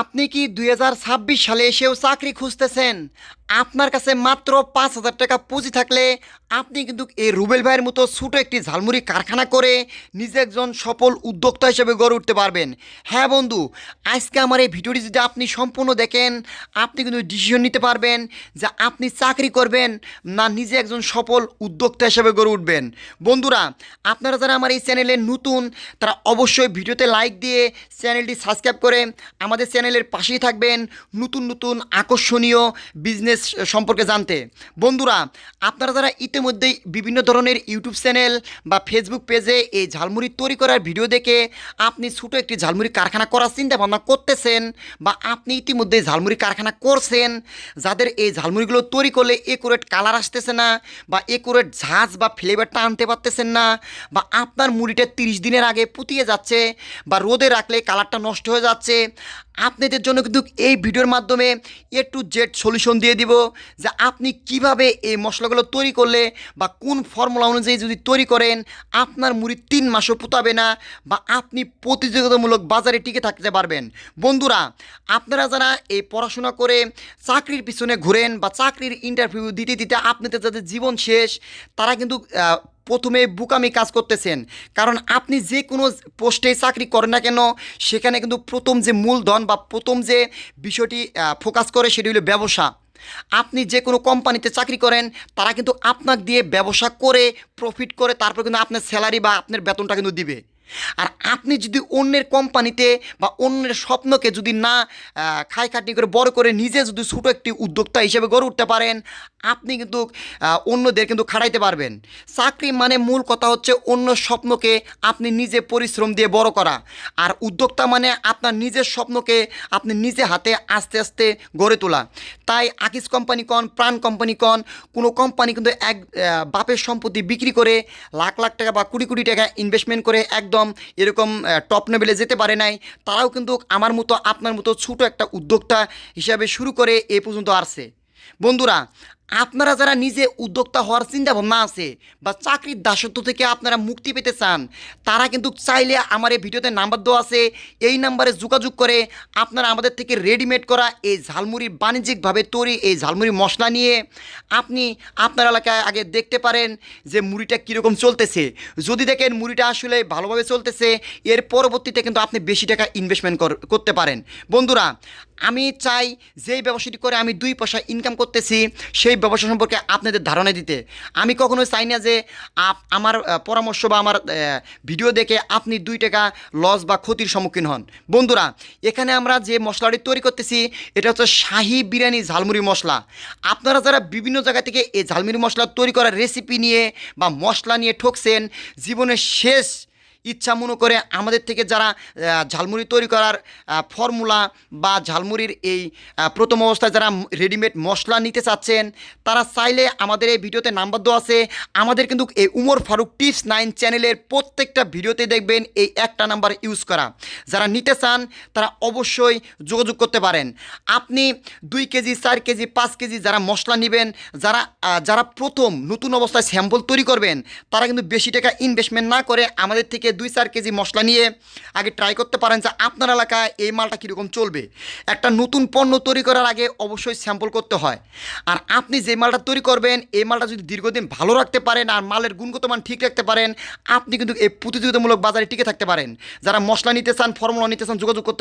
আপনি কি ২০২৬ সালে এসেও চাকরি খুঁজতেছেন? আপনার কাছে মাত্র ৫,০০০ টাকা পুঁজি থাকলে আপনি কিন্তু এই রুবেল ভাইয়ের মতো ছোটো একটি ঝালমুড়ি কারখানা করে নিজে একজন সফল উদ্যোক্তা হিসেবে গড়ে উঠতে পারবেন। হ্যাঁ বন্ধু, আজকে আমার এই ভিডিওটি যদি আপনি সম্পূর্ণ দেখেন, আপনি কিন্তু ডিসিশন নিতে পারবেন যে আপনি চাকরি করবেন না নিজে একজন সফল উদ্যোক্তা হিসেবে গড়ে উঠবেন। বন্ধুরা, আপনারা যারা আমার এই চ্যানেলে নতুন, তারা অবশ্যই ভিডিওতে লাইক দিয়ে চ্যানেলটি সাবস্ক্রাইব করে আমাদের চ্যানেলের পাশেই থাকবেন নতুন নতুন আকর্ষণীয় বিজনেস সম্পর্কে জানতে। বন্ধুরা, আপনারা যারা ইতিমধ্যেই বিভিন্ন ধরনের ইউটিউব চ্যানেল বা ফেসবুক পেজে এই ঝালমুড়ি তৈরি করার ভিডিও দেখে আপনি ছোটো একটি ঝালমুড়ি কারখানা করার চিন্তা ভাবনা করতেছেন, বা আপনি ইতিমধ্যে ঝালমুড়ি কারখানা করছেন, যাদের এই ঝালমুড়িগুলো তৈরি করলে একুরেট কালার আসতেছে না, বা একুরেট ঝাঁজ বা ফ্লেভারটা আনতে পারতেছেন না, বা আপনার মুড়িটা 30 দিনের আগে পুতিয়ে যাচ্ছে, বা রোদে রাখলে কালারটা নষ্ট হয়ে যাচ্ছে, আপনাদের জন্য কিন্তু এই ভিডিওর মাধ্যমে A to Z সলিউশন দিয়ে দিব যে আপনি কিভাবে এই মশলাগুলো তৈরি করলে বা কোন ফর্মুলা অনুযায়ী যদি তৈরি করেন আপনার মুড়ি 3 মাসও পুতাবে না, বা আপনি প্রতিযোগিতামূলক বাজারে টিকে থাকতে পারবেন। বন্ধুরা, আপনারা যারা এই পড়াশোনা করে চাকরির পিছনে ঘুরেন বা চাকরির ইন্টারভিউ দিতে দিতে আপনাদের যাদের জীবন শেষ, তারা কিন্তু প্রথমে বুকামি কাজ করতেছেন। কারণ আপনি যে কোনো পোস্টে চাকরি করেন না কেন, সেখানে কিন্তু প্রথম যে মূলধন বা প্রথম যে বিষয়টি ফোকাস করে সেটি হলো ব্যবসা। আপনি যে কোনো কোম্পানিতে চাকরি করেন, তারা কিন্তু আপনাকে দিয়ে ব্যবসা করে প্রফিট করে তারপর কিন্তু আপনার স্যালারি বা আপনার বেতনটা কিন্তু দিবে। আর আপনি যদি অন্যের কোম্পানিতে বা অন্যের স্বপ্নকে যদি না খাই খাটনি করে বড় করে নিজে যদি ছোটো একটি উদ্যোক্তা হিসেবে গড়ে উঠতে পারেন, আপনি কিন্তু অন্যদের কিন্তু খাটাইতে পারবেন। চাকরি মানে মূল কথা হচ্ছে অন্য স্বপ্নকে আপনি নিজে পরিশ্রম দিয়ে বড় করা, আর উদ্যোক্তা মানে আপনার নিজের স্বপ্নকে আপনি নিজে হাতে আস্তে আস্তে গড়ে তোলা। তাই আকিস কোম্পানি কন, প্রাণ কোম্পানি কন, কোনো কোম্পানি কিন্তু এক বাপের সম্পত্তি বিক্রি করে লাখ লাখ টাকা বা কোটি কোটি টাকা ইনভেস্টমেন্ট করে একদম এরকম টপ লেভেলে যেতে পারে নাই। তারাও কিন্তু আমার মতো আপনার মতো ছোটো একটা উদ্যোক্তা হিসাবে শুরু করে এ পর্যন্ত আসছে। বন্ধুরা, আপনারা যারা নিজে উদ্যোক্তা হওয়ার চিন্তা ভাবনা আছে বা চাকরির দাসত্ব থেকে আপনারা মুক্তি পেতে চান, তারা কিন্তু চাইলে আমার এই ভিডিওতে নাম্বার দেওয়া আছে, এই নাম্বারে যোগাযোগ করে আপনারা আমাদের থেকে রেডিমেড করা এই ঝালমুড়ির বাণিজ্যিকভাবে তৈরি এই ঝালমুড়ি মশলা নিয়ে আপনি আপনার এলাকায় আগে দেখতে পারেন যে মুড়িটা কীরকম চলতেছে। যদি দেখেন মুড়িটা আসলে ভালোভাবে চলতেছে, এর পরবর্তীতে কিন্তু আপনি বেশি টাকা ইনভেস্টমেন্ট করতে পারেন। বন্ধুরা, আমি চাই যেই ব্যবসাটি করে আমি 2 পয়সা ইনকাম করতেছি সেই ব্যবসা সম্পর্কে আপনাদের ধারণা দিতে। আমি কখনোই চাই না যে আমার পরামর্শ বা আমার ভিডিও দেখে আপনি 2 টাকা লস বা ক্ষতির সম্মুখীন হন। বন্ধুরা, এখানে আমরা যে মশলাটি তৈরি করতেছি এটা হচ্ছে শাহি বিরিয়ানি ঝালমুড়ি মশলা। আপনারা যারা বিভিন্ন জায়গা থেকে এই ঝালমুড়ি মশলা তৈরি করার রেসিপি নিয়ে বা মশলা নিয়ে ঠকছেন, জীবনের শেষ ইচ্ছা মনে করে আমাদের থেকে যারা ঝালমুড়ি তৈরি করার ফর্মুলা বা ঝালমুড়ির এই প্রথম অবস্থায় যারা রেডিমেড মশলা নিতে চাচ্ছেন, তারা চাইলে আমাদের এই ভিডিওতে নাম্বার দেওয়া আছে। আমাদের কিন্তু এই উমর ফারুক টিপস 9 চ্যানেলের প্রত্যেকটা ভিডিওতে দেখবেন এই একটা নাম্বার ইউজ করা। যারা নিতে চান তারা অবশ্যই যোগাযোগ করতে পারেন। আপনি 2 কেজি 4 কেজি 5 কেজি যারা মশলা নেবেন, যারা প্রথম নতুন অবস্থায় স্যাম্পল তৈরি করবেন, তারা কিন্তু বেশি টাকা ইনভেস্টমেন্ট না করে আমাদের থেকে 2-4 কেজি মশলা নিয়ে আগে ট্রাই করতে পারেন যে আপনার এলাকায় এই মালটা কীরকম চলবে। একটা নতুন পণ্য তৈরি করার আগে অবশ্যই স্যাম্পল করতে হয়। আর আপনি যে মালটা তৈরি করবেন এই মালটা যদি দীর্ঘদিন ভালো রাখতে পারেন আর মালের গুণগত মান ঠিক রাখতে পারেন, আপনি কিন্তু এই প্রতিযোগিতামূলক বাজারে টিকে থাকতে পারেন। যারা মশলা নিতে চান, ফর্মুলা নিতে চান, যোগাযোগ করতে পারেন।